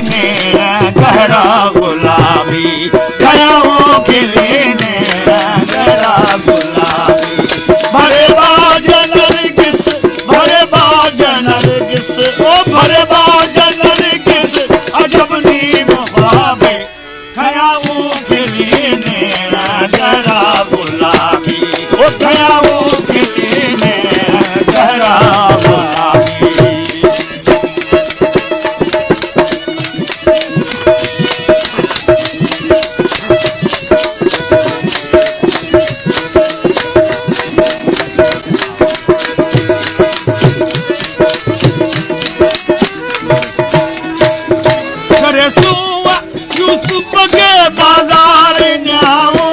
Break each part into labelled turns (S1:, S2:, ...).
S1: गहरा गुलाबी गयाओं के लिए गहरा गुलाबी भरे बाज नरगिस भरे बाज नरगिस ओ भरे बाज नरगिस अजब नी मुहाबे गयाओं के लिए गहरा गुलाबी ओ गयाओं के लिए गहरा गुलाबी यूसुफ के बाजार न्याओ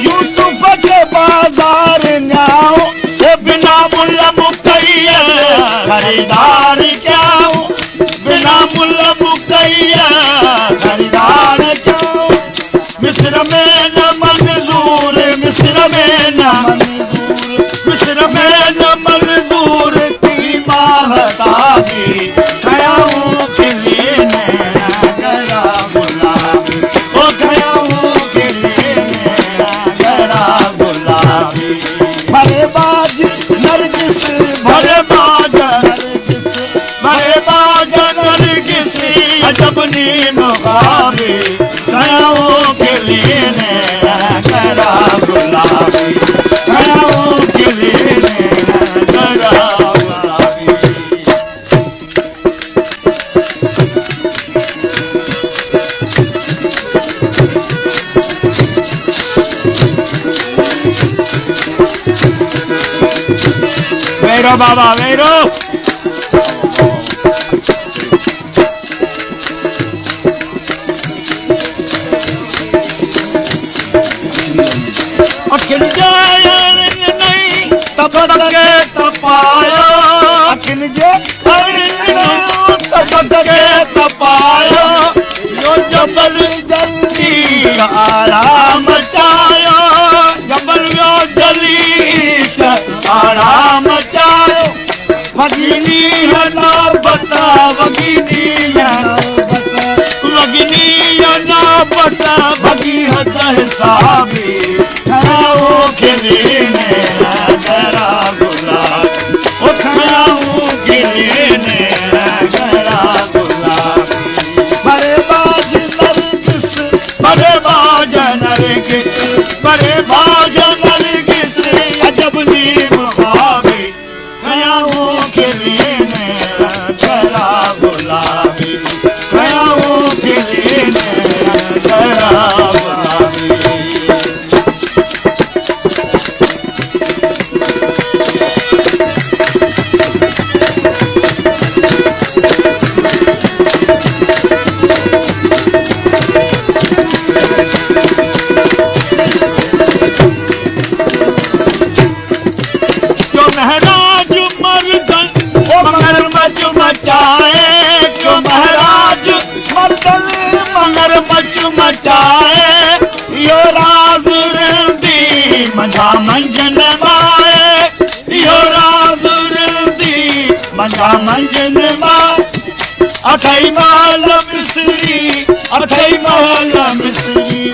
S1: यूसुफ के बाजार न्याओ वो बिना मुल्ला मुकैया खरीदार क्या हो बिना मुल्ला मुकैया खरीदार क्या हो मिस्र में न मंजूर मिस्र में न मंजूर मिस्र में न मंजूर की माहताबी गयाओं के लिए गहरा गुलाबी ओ गयाओं के लिए गहरा गुलाबी भरे बाज नरगिस भरे बाज नरगिस भरे बाज नरगिस अजब नी मुहाबे गयाओं के लिए गहरा गुलाबी गयाओं के लिए गहरा गुलाबी वेरो बाबा वेरो अखिल जाए नहीं तब के तपाया अखिल जाए तब के तपाया यो जबल जल्दी आराम चायो जबल यो जल्दी आराम चायो वगिनी है ना बता वगिनी है ना बता वगी है हिसाबी गयाओं के लिए गहरा गुलाबी ओ गयाओं के लिए गहरा गुलाबी भरे बाज नरगिस भरे बाज नरगिस भरे बाज नरगिस अजब नी मुहाबे गयाओं के लिए गहरा गुलाबी गयाओं के लिए गहरा गुलाबी मचाए यो राज रंदी मंझा मंजन माए यो राज रंदी मंझा मंजन माए अठई महल मिस्री अठई महल मिस्री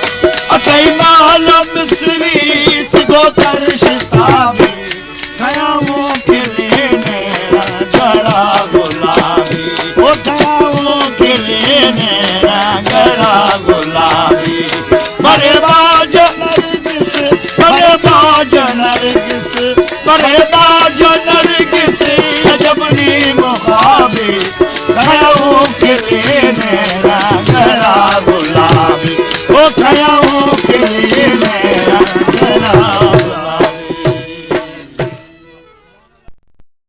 S1: अठई महल मिस्री सिगो कर शिताबी गयाओं के लिए गहरा गुलाबी ओ गयाओं के लिए गहरा गुलाबी भरे बाज नरगिस भरे बाज नरगिस भरे बाज नरगिस अजब नी मुहाबे गयाओं के लिए गहरा गुलाबी ओ गयाओं